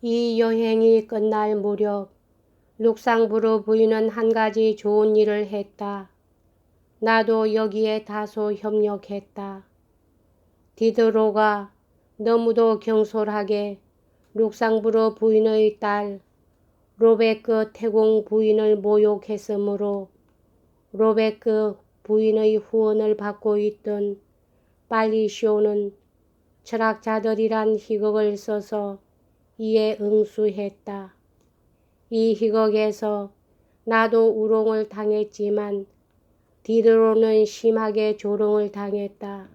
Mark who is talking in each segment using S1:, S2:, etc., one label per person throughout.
S1: 이 여행이 끝날 무렵 룩상부르 부인은 한 가지 좋은 일을 했다. 나도 여기에 다소 협력했다. 디드로가 너무도 경솔하게 룩상부르 부인의 딸 로베크 태공 부인을 모욕했으므로 로베크 부인의 후원을 받고 있던 빨리쇼는 철학자들이란 희극을 써서 이에 응수했다. 이 희극에서 나도 우롱을 당했지만 디드로는 심하게 조롱을 당했다.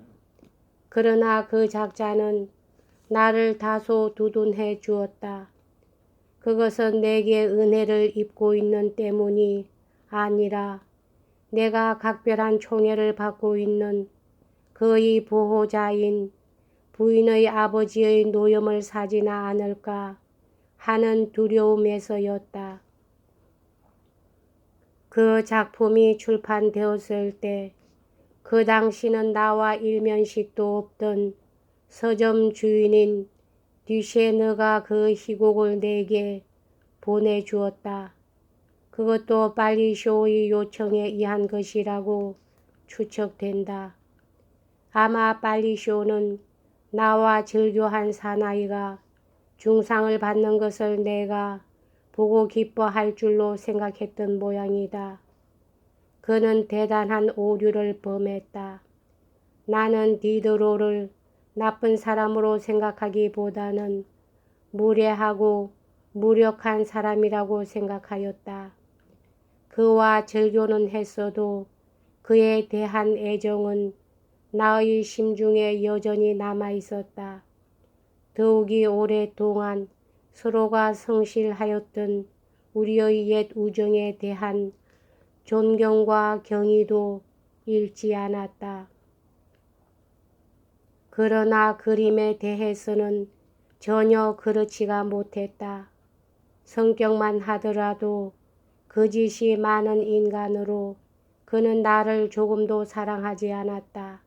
S1: 그러나 그 작자는 나를 다소 두둔해 주었다. 그것은 내게 은혜를 입고 있는 때문이 아니라 내가 각별한 총애를 받고 있는 그의 보호자인 부인의 아버지의 노염을 사지나 않을까 하는 두려움에서였다. 그 작품이 출판되었을 때 그 당시는 나와 일면식도 없던 서점 주인인 듀쉐느가 그 희곡을 내게 보내주었다. 그것도 빨리쇼의 요청에 의한 것이라고 추측된다. 아마 빨리쇼는 나와 절교한 사나이가 중상을 받는 것을 내가 보고 기뻐할 줄로 생각했던 모양이다. 그는 대단한 오류를 범했다. 나는 디드로를 나쁜 사람으로 생각하기보다는 무례하고 무력한 사람이라고 생각하였다. 그와 절교는 했어도 그에 대한 애정은 나의 심중에 여전히 남아있었다. 더욱이 오랫동안 서로가 성실하였던 우리의 옛 우정에 대한 존경과 경의도 잃지 않았다. 그러나 그림에 대해서는 전혀 그렇지가 못했다. 성격만 하더라도 거짓이 많은 인간으로 그는 나를 조금도 사랑하지 않았다.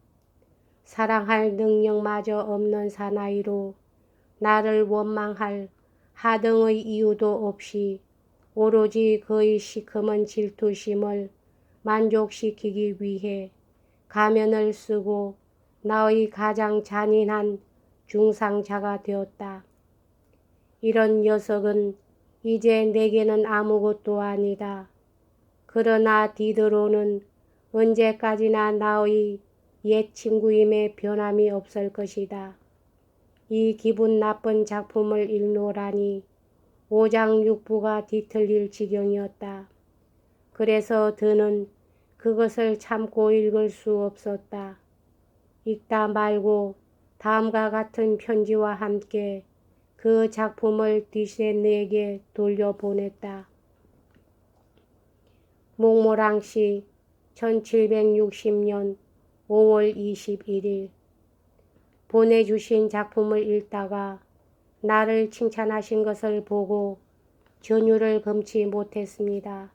S1: 사랑할 능력마저 없는 사나이로 나를 원망할 하등의 이유도 없이 오로지 그의 시커먼 질투심을 만족시키기 위해 가면을 쓰고 나의 가장 잔인한 중상자가 되었다. 이런 녀석은 이제 내게는 아무것도 아니다. 그러나 디드로는 언제까지나 나의 옛 친구임에 변함이 없을 것이다. 이 기분 나쁜 작품을 읽노라니 오장육부가 뒤틀릴 지경이었다. 그래서 더는 그것을 참고 읽을 수 없었다. 읽다 말고 다음과 같은 편지와 함께 그 작품을 듀세느에게 돌려보냈다. 몽모랑시 1760년 5월 21일 보내주신 작품을 읽다가 나를 칭찬하신 것을 보고 전율을 금치 못했습니다.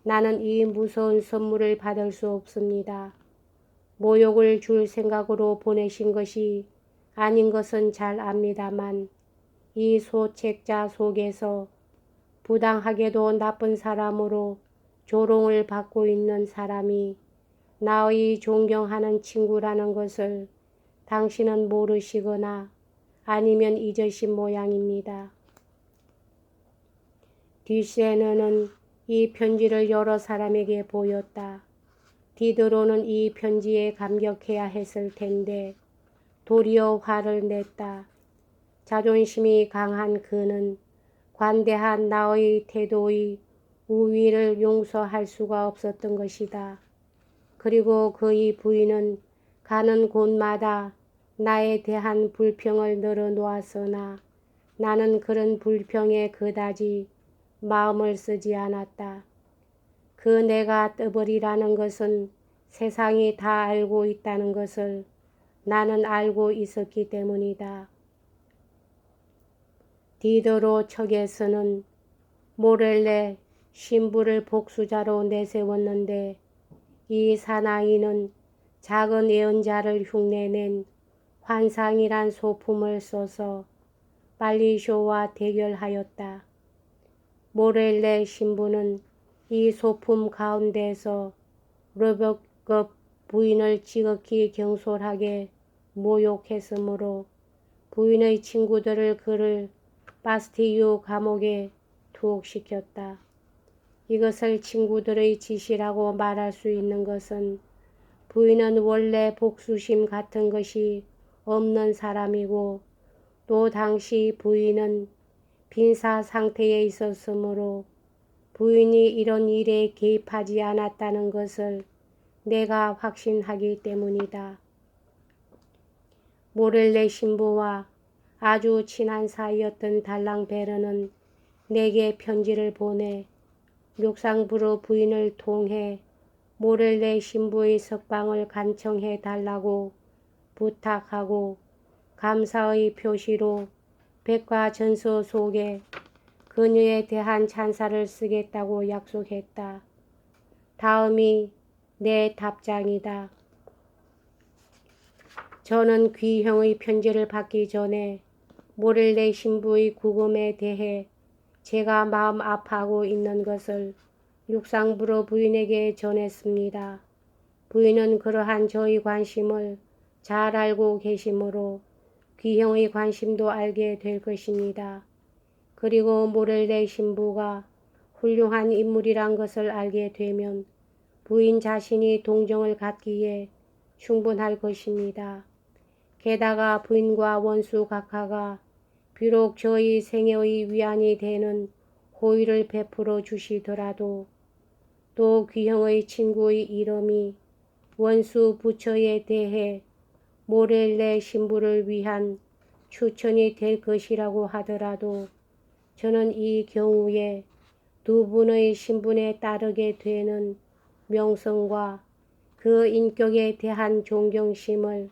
S1: 나는 이 무서운 선물을 받을 수 없습니다. 모욕을 줄 생각으로 보내신 것이 아닌 것은 잘 압니다만 이 소책자 속에서 부당하게도 나쁜 사람으로 조롱을 받고 있는 사람이 나의 존경하는 친구라는 것을 당신은 모르시거나 아니면 잊으신 모양입니다. 듀세느는 이 편지를 여러 사람에게 보였다. 디드로는 이 편지에 감격해야 했을 텐데 도리어 화를 냈다. 자존심이 강한 그는 관대한 나의 태도의 우위를 용서할 수가 없었던 것이다. 그리고 그의 부인은 가는 곳마다 나에 대한 불평을 늘어놓았으나 나는 그런 불평에 그다지 마음을 쓰지 않았다. 그 내가 떠벌이라는 것은 세상이 다 알고 있다는 것을 나는 알고 있었기 때문이다. 디드로 측에서는 모렐레 신부를 복수자로 내세웠는데 이 사나이는 작은 예언자를 흉내낸 환상이란 소품을 써서 빨리쇼와 대결하였다. 모렐레 신부는 이 소품 가운데서 로베크 부인을 지극히 경솔하게 모욕했으므로 부인의 친구들을 그를 바스티유 감옥에 투옥시켰다. 이것을 친구들의 지시라고 말할 수 있는 것은 부인은 원래 복수심 같은 것이 없는 사람이고 또 당시 부인은 빈사 상태에 있었으므로 부인이 이런 일에 개입하지 않았다는 것을 내가 확신하기 때문이다. 모렐레 신부와 아주 친한 사이였던 달랑베르는 내게 편지를 보내 룩상부르 부인을 통해 모렐레 신부의 석방을 간청해 달라고 부탁하고 감사의 표시로 백과전서 속에 그녀에 대한 찬사를 쓰겠다고 약속했다. 다음이 내 답장이다. 저는 귀형의 편지를 받기 전에 모렐레 신부의 구금에 대해 제가 마음 아파하고 있는 것을 룩상부르 부인에게 전했습니다. 부인은 그러한 저의 관심을 잘 알고 계시므로 귀형의 관심도 알게 될 것입니다. 그리고 모렐레 신부가 훌륭한 인물이란 것을 알게 되면 부인 자신이 동정을 갖기에 충분할 것입니다. 게다가 부인과 원수 각하가 비록 저희 생애의 위안이 되는 호의를 베풀어 주시더라도 또 귀형의 친구의 이름이 원수 부처에 대해 모렐레 신부를 위한 추천이 될 것이라고 하더라도 저는 이 경우에 두 분의 신분에 따르게 되는 명성과 그 인격에 대한 존경심을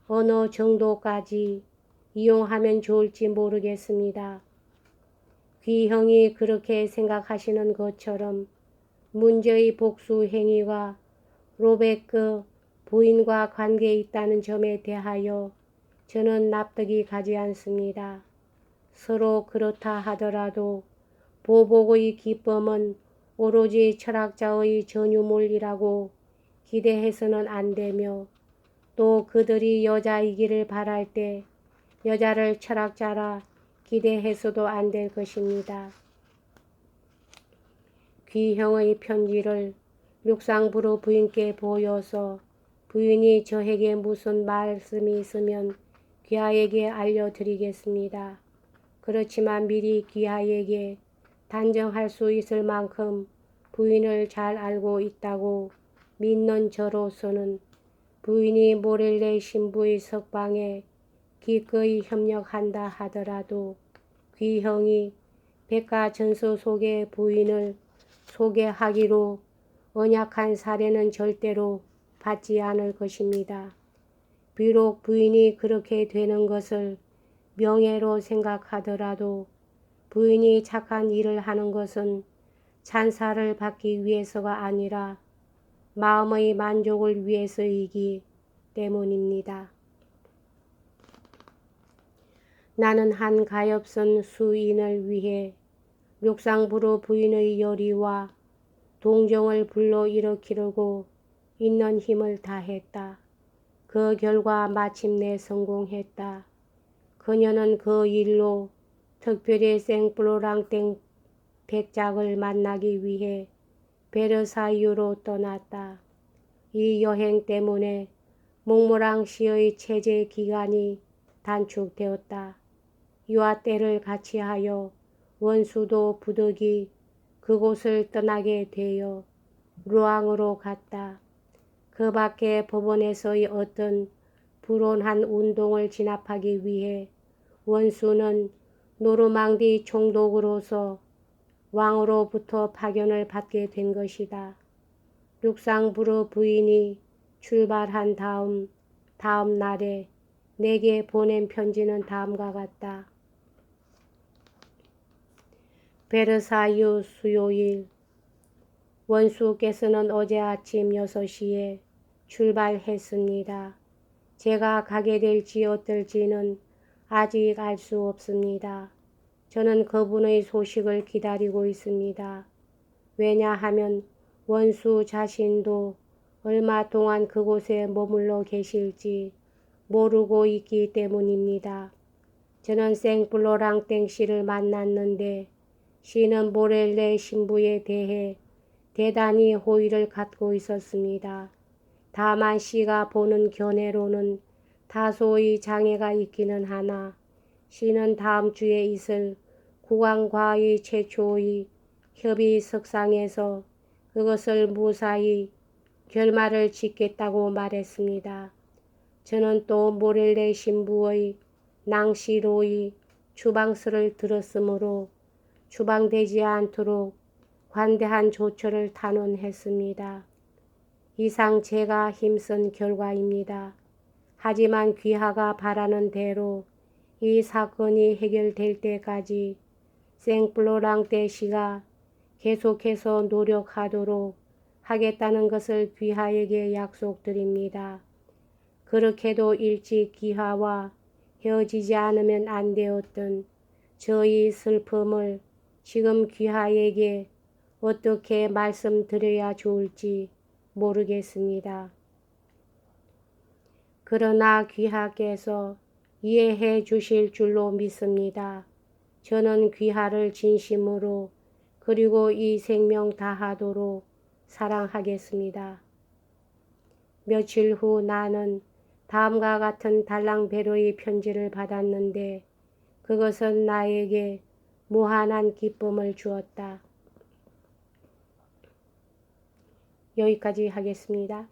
S1: 어느 정도까지 이용하면 좋을지 모르겠습니다. 귀형이 그렇게 생각하시는 것처럼 문제의 복수 행위가 로베크 부인과 관계에 있다는 점에 대하여 저는 납득이 가지 않습니다. 서로 그렇다 하더라도 보복의 기법은 오로지 철학자의 전유물이라고 기대해서는 안 되며 또 그들이 여자이기를 바랄 때 여자를 철학자라 기대해서도 안 될 것입니다. 귀형의 편지를 룩상부르 부인께 보여서 부인이 저에게 무슨 말씀이 있으면 귀하에게 알려드리겠습니다. 그렇지만 미리 귀하에게 단정할 수 있을 만큼 부인을 잘 알고 있다고 믿는 저로서는 부인이 모렐레 신부의 석방에 기꺼이 협력한다 하더라도 귀형이 백과전서 속의 부인을 소개하기로 언약한 사례는 절대로 받지 않을 것입니다. 비록 부인이 그렇게 되는 것을 명예로 생각하더라도 부인이 착한 일을 하는 것은 찬사를 받기 위해서가 아니라 마음의 만족을 위해서이기 때문입니다. 나는 한 가엾은 수인을 위해 룩상부르 부인의 열의와 동정을 불러일으키려고 있는 힘을 다했다. 그 결과 마침내 성공했다. 그녀는 그 일로 특별히 생플로랑땡 백작을 만나기 위해 베르사유로 떠났다. 이 여행 때문에 몽모랑시의 체제 기간이 단축되었다. 이와 때를 같이하여 원수도 부득이 그곳을 떠나게 되어 루앙으로 갔다. 그 밖에 법원에서의 어떤 불온한 운동을 진압하기 위해 원수는 노르망디 총독으로서 왕으로부터 파견을 받게 된 것이다. 룩상부르 부인이 출발한 다음 날에 내게 보낸 편지는 다음과 같다. 베르사유 수요일. 원수께서는 어제 아침 6시에 출발했습니다. 제가 가게 될지 어떨지는 아직 알 수 없습니다. 저는 그분의 소식을 기다리고 있습니다. 왜냐하면 원수 자신도 얼마 동안 그곳에 머물러 계실지 모르고 있기 때문입니다. 저는 생플로랑땡 씨를 만났는데 씨는 모렐레 신부에 대해 대단히 호의를 갖고 있었습니다. 다만 씨가 보는 견해로는 다소의 장애가 있기는 하나 씨는 다음 주에 있을 국왕과의 최초의 협의석상에서 그것을 무사히 결말을 짓겠다고 말했습니다. 저는 또 모렐레 신부의 낭시로의 추방설을 들었으므로 추방되지 않도록 관대한 조처를 단언했습니다. 이상 제가 힘쓴 결과입니다. 하지만 귀하가 바라는 대로 이 사건이 해결될 때까지 생플로랑떼 씨가 계속해서 노력하도록 하겠다는 것을 귀하에게 약속드립니다. 그렇게도 일찍 귀하와 헤어지지 않으면 안 되었던 저희 슬픔을 지금 귀하에게 어떻게 말씀드려야 좋을지 모르겠습니다. 그러나 귀하께서 이해해 주실 줄로 믿습니다. 저는 귀하를 진심으로 그리고 이 생명 다하도록 사랑하겠습니다. 며칠 후 나는 다음과 같은 달랑베로의 편지를 받았는데 그것은 나에게 무한한 기쁨을 주었다. 여기까지 하겠습니다.